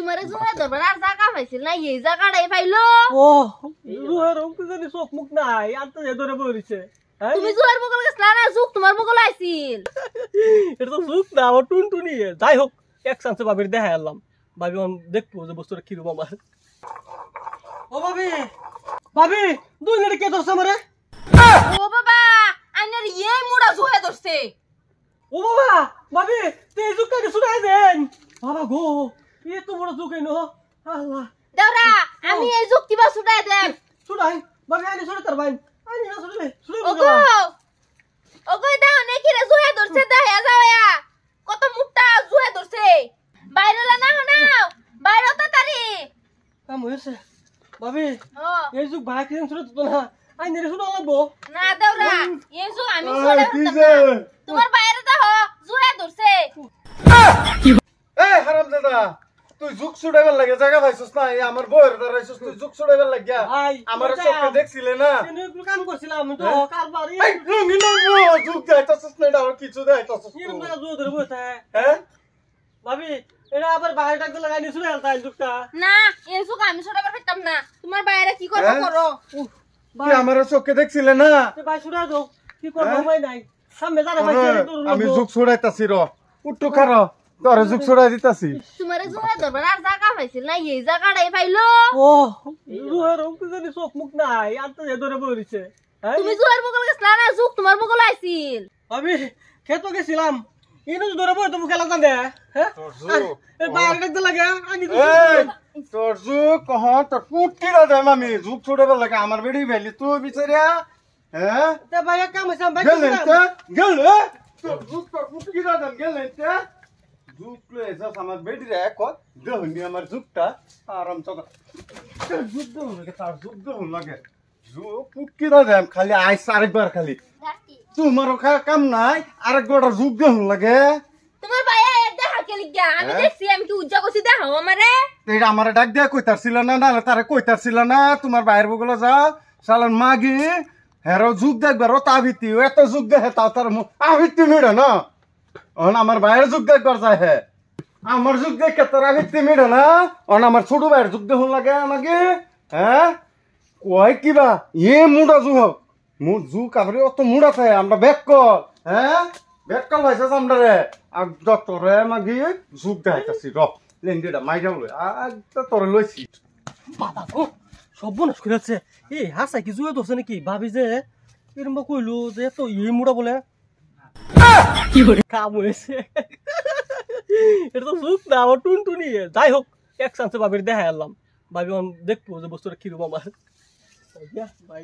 তোমারে জুয়া ধরবার আর জায়গা পাইছিল না, এই জায়গাটাই পাইলো। ও জুয়ের অঙ্ক জানি চোখ মুখ নাই, আর তো ধরে বলিছে। তুমি জুয়ার বগল গেছলা না, জুক তোমার বগল আইছিল। এটা তো জুক না, আমার টুনটুনি। যাই হোক, এক চান্সে ভাবির দেখা এলাম। ভাবি দেখবো যে বস্তুটা কিরকম আমার। ও ভাবি, ভাবি 2 মিনিট কে ধরছে আমারে? ও বাবা, আইনার এই মুড়া জুয়া ধরছে। ও বাবা, ভাবি তুই জুকটাকে ছুটাই দেন। বাবা গো, এ তো বড় জুক এনো। আল্লাহ দাওরা, আমি এই জুক কিবা ছুটাই দেব। ছুটাই, ভাবি আইনি ছুটে তার ভাই। আইনি না ছুটে, ছুটে ওগো, ওগো দাও নাকি রে জুয়া ধরছে, দেখা যাওয়া কত মুট্টা জুয়া ধরছে। বাইরেলা না হনাও, বাইরে তাড়াতাড়ি। কাম হয়েছে ভাবি। ও এই যুগ ভাই কিরম ছুটে তো না, আইনি রে ছুটে লাগবো না দাওরা, এই জুক আমি ছুটে দিতাম। তোমার বাইরে দাও, জুয়া ধরছে। এ হারামজাদা, তুই জুক ছুড়াইবার লাগে জায়গা পাইছস না? এই আমার বউয়ের দাঁড়াইছস, তুই জুক ছুড়াইবার লাগিয়া ভাই আমার চোখে দেখছিলে না? একটু কাম করছিলাম আমি তো কারবার। এই লুঙ্গি লুঙ্গি জুক যাইতাছস না, এটা আর কিছু দেখাইতাছস এরকম জায়গা জুয়া ধরে বসে। হ্যাঁ ভাবি এটা আবার বাইরে ডাকতে লাগাই নি ছুটে আলতা যুগটা। না, এই জুক আমি ছুটাবার পারতাম না। তোমার বাইরে কি করবো হ্যাঁ? করো। তুই আমার চোখে দেখছিলে না? ভাই ছুটা দাও, কি করবো ভাই নাই সামনে জানা ভাই। আমি জুক ছুড়াইতাছি র, উঠো খারো, তোরে জুক ছুড়াই দিতাছি। তোমারে জুয়া ধরবার আর জায়গা পাইছিল না, এই জায়গাটাই পাইলো। ও জুয়ের অঙ্ক জানি চোখ মুখ নাই, আর তো ধরে বলিছে। তুমি জুয়ার বগল গেছলা না, জুক তোমার বগল আইছিল। ভাবি খেতো গেছিলাম, ইনো ধরে বই তুমি খেলা জানে। হ্যাঁ এই বাইরে ডাকতে লাগে আনি এই তোর জুক কহ, তোর পুট কিরা দেম আমি জুক ছুড়াইবার লাগে আমার বেড়ি ভ্যালি তুই বিচারিয়া। হ্যাঁ তে ভাই কাম হইছে ভাই। গেল তোর জুক তোর পুট কিরা দেম গেল জুক লয়ে যাস আমার বেড়ি রে কত দেহনি আমার জুকটা আরাম চকা জুক দেহ লাগে, তার জুক দেহ লাগে। জুক পুট কিরা দেম খালি আইস আরেকবার খালি তোমার কাম নাই, আরেকবার জুক দেহ লাগে। তোমার ভাইয়া দেখা কে লিগা আমি দেখছি, আমি কি উজ্জা করছি দেখাও আমারে। এটা আমার ডাক দিয়া কইতারছিল না, না তারে কইতারছিল না তোমার বাইরের বগলে যাও সালান মাগি হেরো যুগ দেখবার তাবিতি এত যুগ দেখে তাও তার আবিত্তি মিড়ে না। আমার বাইরের যুগ দেখবার যায় হে, আমার যুগ দেখে তোর আবিত্তি মিড়ে না। আমার ছোট ভাইয়ের যুগ দেখুন লাগে আমাকে। হ্যাঁ কয় কিবা এ মুড়া যুগ হোক মুর যুগ আপনি অত মুড়া থাকে আমরা ব্যাক কল। হ্যাঁ ব্যাক কল ভাইছে আমরা রে আর ডক্টরে মাগি যুগ দেখাইতাছি র লেন্ডিটা মাইরা লই আর তোরে লইছি। বাবা গো সর্বনাশ করেছে। এই হাসাই কি জুয়ে ধরছে নাকি? ভাবি যে এরম কইলো যে তো এই মুড়া বলে কাম হয়েছে। এটা তো জুক না, আমার টুনটুনি। যাই হোক, এক চান্সে ভাবির দেখা এলাম। ভাবি দেখবো যে বস্তুটা কিরকম আমার। ভাই